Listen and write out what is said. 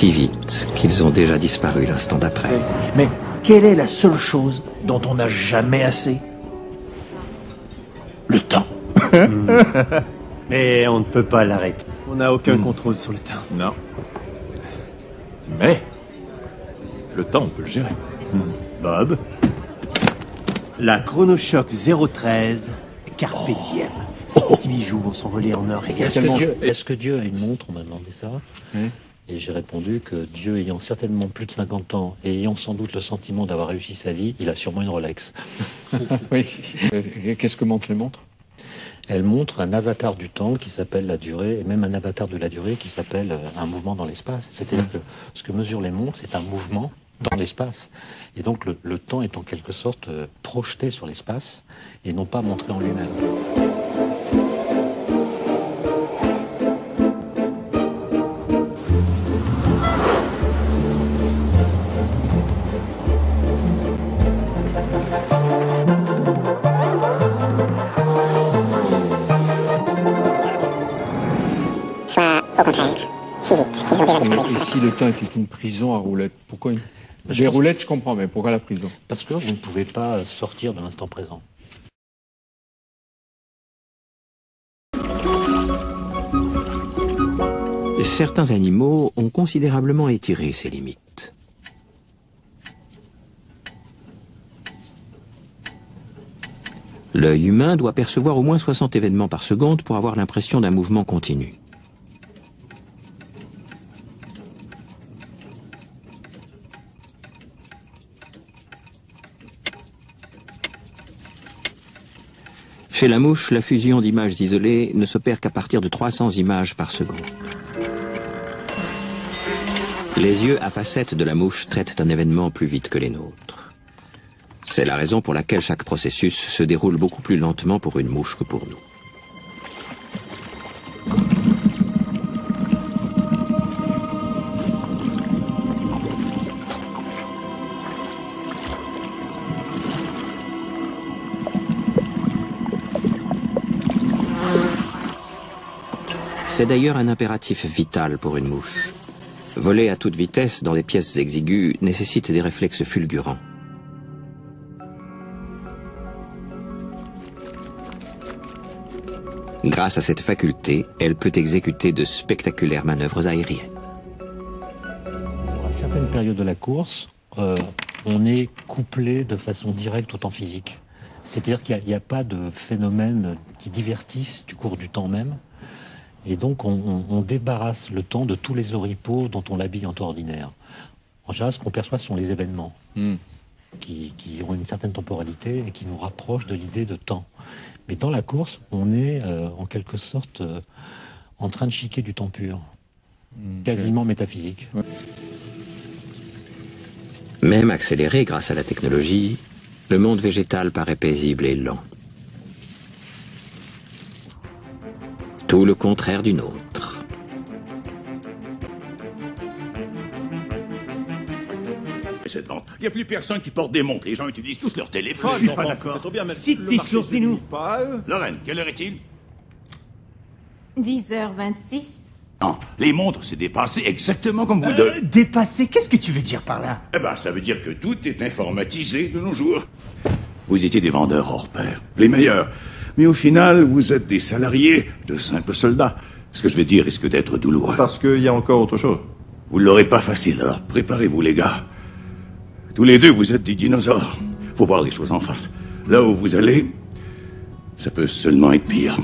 si vite qu'ils ont déjà disparu l'instant d'après. Mais quelle est la seule chose dont on n'a jamais assez? Le temps. Mais on ne peut pas l'arrêter. On n'a aucun contrôle sur le temps. Non. Mais, le temps, on peut le gérer. Bob, la Chronochoc 013, Carpe Diem. Ces petits bijoux vont s'envoler en or et gaz. Est-ce que Dieu a une montre? On m'a demandé ça. Et j'ai répondu que Dieu ayant certainement plus de 50 ans et ayant sans doute le sentiment d'avoir réussi sa vie, il a sûrement une Rolex. Oui. Qu'est-ce que montrent les montres? Elle montre un avatar du temps qui s'appelle la durée, et même un avatar de la durée qui s'appelle un mouvement dans l'espace. C'est-à-dire que ce que mesurent les montres, c'est un mouvement dans l'espace. Et donc le temps est en quelque sorte projeté sur l'espace et non pas montré en lui-même. Et si le temps était une prison à roulettes, pourquoi les roulettes, je comprends, mais pourquoi la prison? Parce que vous ne pouvez pas sortir de l'instant présent. Certains animaux ont considérablement étiré ces limites. L'œil humain doit percevoir au moins 60 événements par seconde pour avoir l'impression d'un mouvement continu. Chez la mouche, la fusion d'images isolées ne s'opère qu'à partir de 300 images par seconde. Les yeux à facettes de la mouche traitent un événement plus vite que les nôtres. C'est la raison pour laquelle chaque processus se déroule beaucoup plus lentement pour une mouche que pour nous. C'est d'ailleurs un impératif vital pour une mouche. Voler à toute vitesse dans des pièces exiguës nécessite des réflexes fulgurants. Grâce à cette faculté, elle peut exécuter de spectaculaires manœuvres aériennes. À certaines périodes de la course, on est couplé de façon directe au temps physique. C'est-à-dire qu'il n'y a pas de phénomène qui divertisse du cours du temps même. Et donc on débarrasse le temps de tous les oripeaux dont on l'habille en temps ordinaire. En général, ce qu'on perçoit sont les événements qui ont une certaine temporalité et qui nous rapprochent de l'idée de temps. Mais dans la course, on est en quelque sorte en train de chiquer du temps pur, quasiment métaphysique. Même accéléré grâce à la technologie, le monde végétal paraît paisible et lent. Tout le contraire du nôtre. Cette vente. Il n'y a plus personne qui porte des montres. Les gens utilisent tous leur téléphone. Je suis pas d'accord. Si t'es sourd, dis-nous. Lorraine, quelle heure est-il? 10h26. Non, les montres, c'est dépassé exactement comme vous deux. Dépassé? Qu'est-ce que tu veux dire par là? Eh ben, ça veut dire que tout est informatisé de nos jours. Vous étiez des vendeurs hors pair, les meilleurs. Mais au final, vous êtes des salariés, de simples soldats. Ce que je vais dire risque d'être douloureux. Parce qu'il y a encore autre chose. Vous l'aurez pas facile, alors préparez-vous, les gars. Tous les deux, vous êtes des dinosaures. Faut voir les choses en face. Là où vous allez, ça peut seulement être pire.